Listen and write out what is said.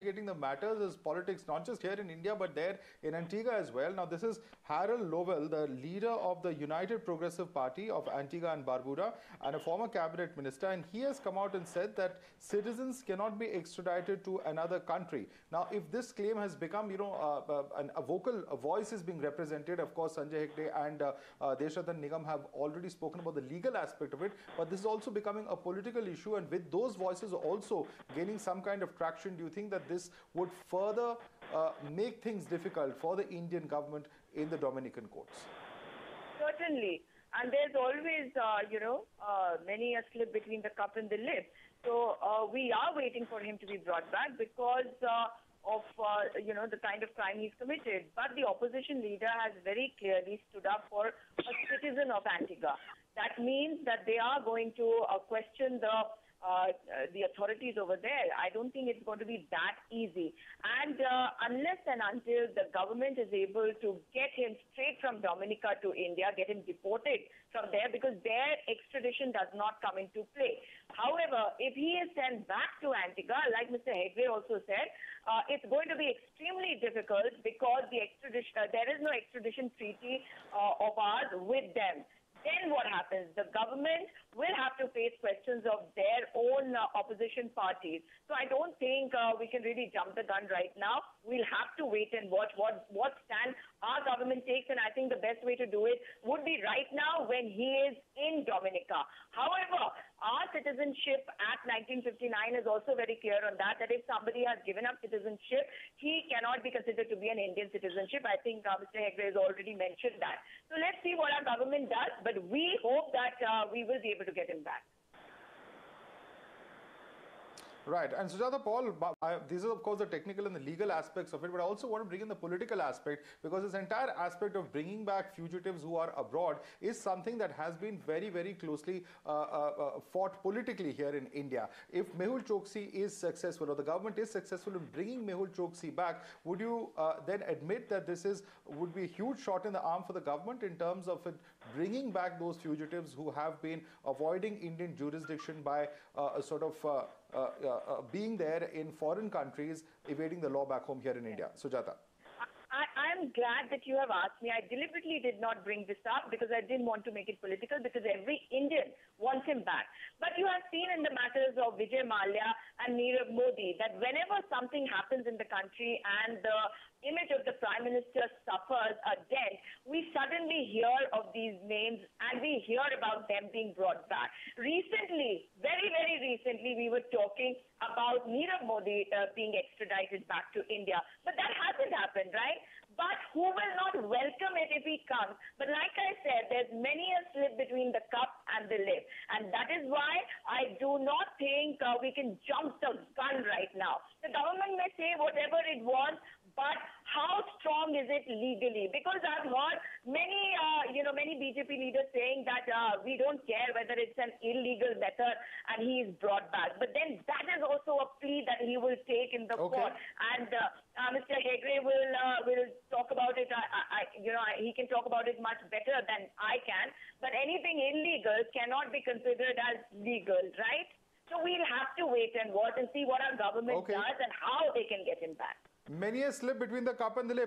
Getting the matters is politics, not just here in India, but there in Antigua as well. Now, this is Harold Lowell, the leader of the United Progressive Party of Antigua and Barbuda and a former cabinet minister. And he has come out and said that citizens cannot be extradited to another country. Now, if this claim has become, a voice is being represented. Of course, Sanjay Hegde and Deshratan Nigam have already spoken about the legal aspect of it. But this is also becoming a political issue. And with those voices also gaining some kind of traction, do you think that this would further make things difficult for the Indian government in the Dominican courts? Certainly. And there's always, many a slip between the cup and the lip. So we are waiting for him to be brought back because of the kind of crime he's committed. But the opposition leader has very clearly stood up for a citizen of Antigua. That means that they are going to question the authorities over there. I don't think it's going to be that easy. And unless and until the government is able to get him straight from Dominica to India, get him deported from there, because their extradition does not come into play. However, if he is sent back to Antigua, like Mr. Hegde also said, it's going to be extremely difficult because there is no extradition treaty of ours with them. Then what happens? The government will have to face questions of their own opposition parties. So I don't think we can really jump the gun right now. We'll have to wait and watch what stand our government takes, and I think the best way to do it would be right now when he is in Dominica. However, our Citizenship Act 1959 is also very clear on that if somebody has given up citizenship, he cannot be considered to be an Indian citizenship. I think Mr. Hegde has already mentioned that. So let's see what our government does, but we hope that we will be able to get him back. Right. And Sujata Paul, these are of course the technical and the legal aspects of it, but I also want to bring in the political aspect, because this entire aspect of bringing back fugitives who are abroad is something that has been very, very closely fought politically here in India. If Mehul Choksi is successful, or the government is successful in bringing Mehul Choksi back, would you then admit that this would be a huge shot in the arm for the government in terms of it bringing back those fugitives who have been avoiding Indian jurisdiction by being there in foreign countries, evading the law back home here in India? Sujata. I'm glad that you have asked me. I deliberately did not bring this up because I didn't want to make it political, because every Indian wants him back. But you have seen in the matters of Vijay Mallya and Nirav Modi that whenever something happens in the country and the image of the Prime Minister suffers a dent, we suddenly hear of these names and we hear about them being brought back. Recently, very, very recently, we were talking about Nirav Modi being extradited back to India. But that hasn't happened, right? But who will not welcome it if he comes? But like I said, there's many a slip between the cup and the lip. And that is why I do not think we can jump the gun right now. The government may say whatever it wants, but how strong is it legally? Because I've heard many BJP leaders saying that we don't care whether it's an illegal method and he is brought back. But then that is also a plea that he will take in the court. And Mr. Hegde will talk about it. He can talk about it much better than I can. But anything illegal cannot be considered as legal, right? So we'll have to wait and watch and see what our government does and how they can get him back. Many a slip between the cup and the lip.